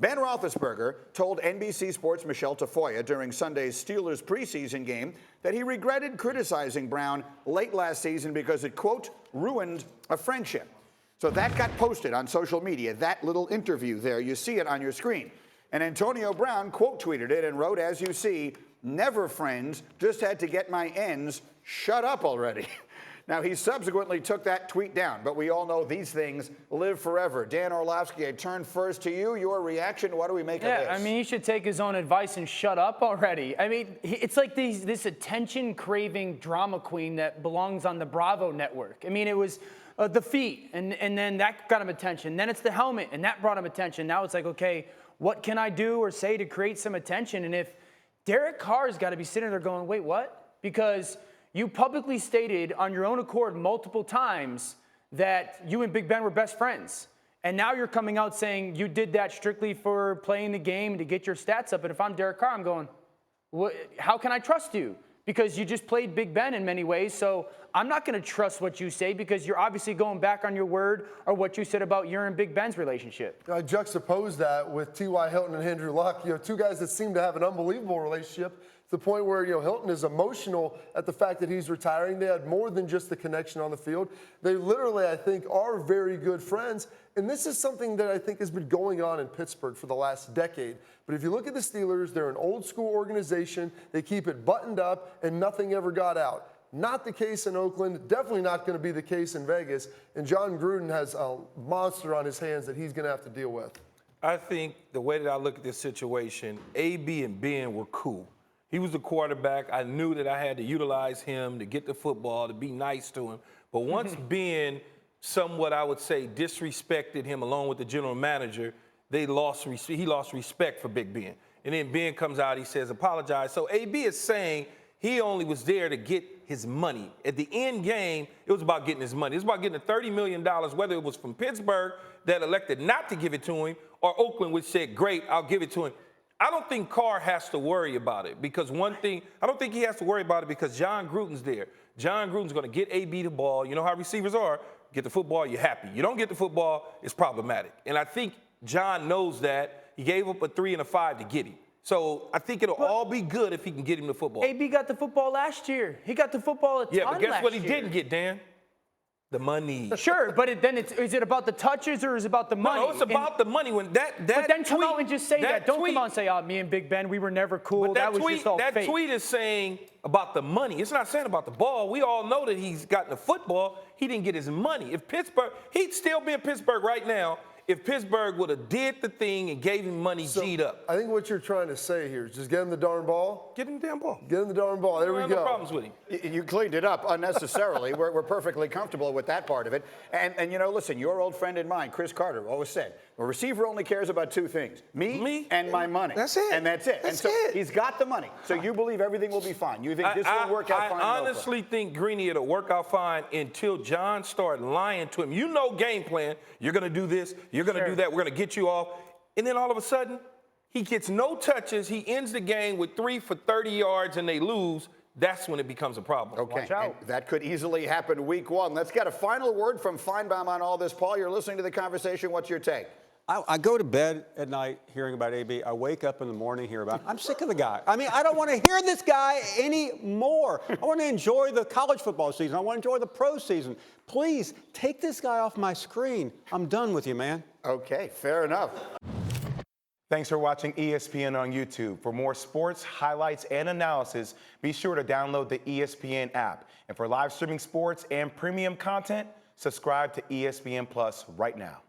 Ben Roethlisberger told NBC Sports' Michelle Tafoya during Sunday's Steelers preseason game that he regretted criticizing Brown late last season because it, quote, ruined a friendship. So that got posted on social media, that little interview there. You see it on your screen. And Antonio Brown quote tweeted it and wrote, as you see, "Never friends, just had to get my ends. Shut up already." Now, he subsequently took that tweet down, but we all know these things live forever. Dan Orlovsky, I turn first to you. Your reaction, what do we make of this? Yeah, I mean, he should take his own advice and shut up already. I mean, it's like this attention-craving drama queen that belongs on the Bravo network. I mean, it was the feet, and then that got him attention. Then it's the helmet, and that brought him attention. Now it's like, okay, what can I do or say to create some attention? And if Derek Carr's got to be sitting there going, wait, what? Because you publicly stated on your own accord multiple times that you and Big Ben were best friends. And now you're coming out saying you did that strictly for playing the game to get your stats up. And if I'm Derek Carr, I'm going, how can I trust you? Because you just played Big Ben in many ways. So I'm not going to trust what you say because you're obviously going back on your word or what you said about your and Big Ben's relationship. I juxtapose that with T.Y. Hilton and Andrew Luck, two guys that seem to have an unbelievable relationship. To the point where, Hilton is emotional at the fact that he's retiring. They had more than just the connection on the field. They literally, I think, are very good friends. And this is something that I think has been going on in Pittsburgh for the last decade. But if you look at the Steelers, they're an old school organization. They keep it buttoned up and nothing ever got out. Not the case in Oakland, definitely not going to be the case in Vegas. And John Gruden has a monster on his hands that he's going to have to deal with. I think the way that I look at this situation, AB and Ben were cool. He was the quarterback. I knew that I had to utilize him to get the football, to be nice to him. But once Ben somewhat, I would say, disrespected him along with the general manager, he lost respect for Big Ben. And then Ben comes out, he says, apologize. So AB is saying he only was there to get his money. At the end game, it was about getting his money. It was about getting the $30 million, whether it was from Pittsburgh that elected not to give it to him or Oakland, which said, great, I'll give it to him. I don't think Carr has to worry about it because I don't think he has to worry about it because John Gruden's there. John Gruden's going to get AB the ball. You know how receivers are. Get the football, you're happy. You don't get the football, it's problematic. And I think John knows that. He gave up a 3 and a 5 to get him. So I think it'll all be good if he can get him the football. AB got the football last year. He got the football a ton last year. Yeah, but guess what he didn't get, Dan? The money. Sure, but is it about the touches or is it about the money? No, it's about the money. When that but then come tweet, out and just say that. Don't come out and say, oh, me and Big Ben, we were never cool. But that was just all that fake. tweet is saying about the money. It's not saying about the ball. We all know that he's gotten the football. He didn't get his money. If Pittsburgh, he'd still be in Pittsburgh right now if Pittsburgh would have did the thing and gave him money G'd up. I think what you're trying to say here is just get him the darn ball. Get him the damn ball. Get him the darn ball. There we go. No problems with him. You cleaned it up unnecessarily. we're perfectly comfortable with that part of it. And listen, your old friend and mine, Chris Carter, always said, a receiver only cares about two things, me and my money. That's it. And that's it. That's and so it. He's got the money. So you believe everything will be fine. You think this will work out fine? I honestly think Greeny, it'll work out fine until John started lying to him. You know game plan. You're going to do this. You're going to do that. We're going to get you off. And then all of a sudden, he gets no touches. He ends the game with 3 for 30 yards and they lose. That's when it becomes a problem. Okay, Watch out. that could easily happen week 1. Let's get a final word from Feinbaum on all this. Paul, you're listening to the conversation. What's your take? I go to bed at night hearing about AB. I wake up in the morning hearing about I'm sick of the guy. I mean, I don't want to hear this guy anymore. I want to enjoy the college football season. I want to enjoy the pro season. Please, take this guy off my screen. I'm done with you, man. Okay, fair enough. Thanks for watching ESPN on YouTube. For more sports, highlights, and analysis, be sure to download the ESPN app. And for live streaming sports and premium content, subscribe to ESPN Plus right now.